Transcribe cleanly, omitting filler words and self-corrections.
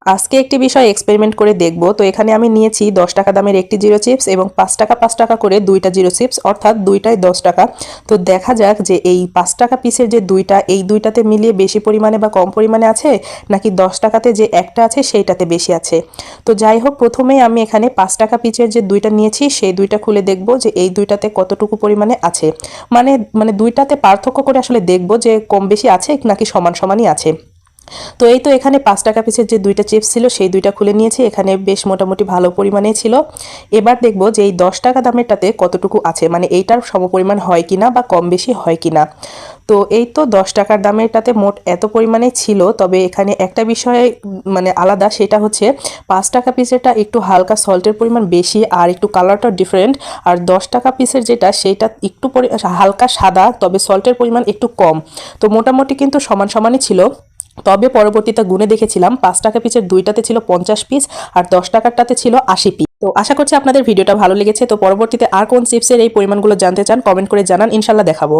আজকে একটি বিষয় এক্সপেরিমেন্ট করে দেখব। তো এখানে আমি নিয়েছি 10 টাকা দামের একটি জিরো চিপস এবং 5 টাকা করে দুইটা জিরো চিপস, অর্থাৎ দুইটাই 10 টাকা। তো দেখা যাক যে এই 5 টাকা পিসের যে দুইটা, এই দুইটাতে মিলিয়ে বেশি পরিমাণে বা কম পরিমাণে আছে, নাকি 10 টাকাতে যে একটা আছে সেইটাতে বেশি আছে। তো যাই হোক, প্রথমেই আমি এখানে 5 টাকা পিসের যে দুইটা নিয়েছি সেই দুইটা খুলে দেখব যে এই দুইটাতে কতটুকু পরিমাণে আছে। মানে মানে দুইটাতে পার্থক্য করে আসলে দেখব যে কম বেশি আছে নাকি সমান সমানই আছে। তো এই তো এখানে 5 টাকা পিসের যে দুইটা চিপস ছিল সেই দুইটা খুলে নিয়েছি, এখানে বেশ মোটামুটি ভালো পরিমাণে ছিল। এবার দেখব যে এই 10 টাকা দামেরটাতে কতটুকু আছে, মানে এইটার সমপরিমাণ হয় কিনা বা কম বেশি হয় কিনা। তো এই তো 10 টাকার দামেরটাতে মোট এত পরিমাণে ছিল, তবে এখানে একটা বিষয় মানে আলাদা, সেটা হচ্ছে 5 টাকা পিসেরটা একটু হালকা সল্টের পরিমাণ বেশি আর একটু কালারটা ডিফারেন্ট, আর 10 টাকা পিসের যেটা সেইটা একটু হালকা সাদা, তবে সল্টের পরিমাণ একটু কম। তো মোটামুটি কিন্তু সমান সমানই ছিল। তবে পরবর্তীতে গুনে দেখেছিলাম 5 টাকা পিসের দুইটাতে ছিল 50 পিস আর 10 টাকারটাতে ছিল 80 পিস। তো আশা করছি আপনাদের ভিডিওটা ভালো লেগেছে। তো পরবর্তীতে আর কোন চিপসের এই পরিমাণগুলো জানতে চান কমেন্ট করে জানান, ইনশাল্লাহ দেখাবো।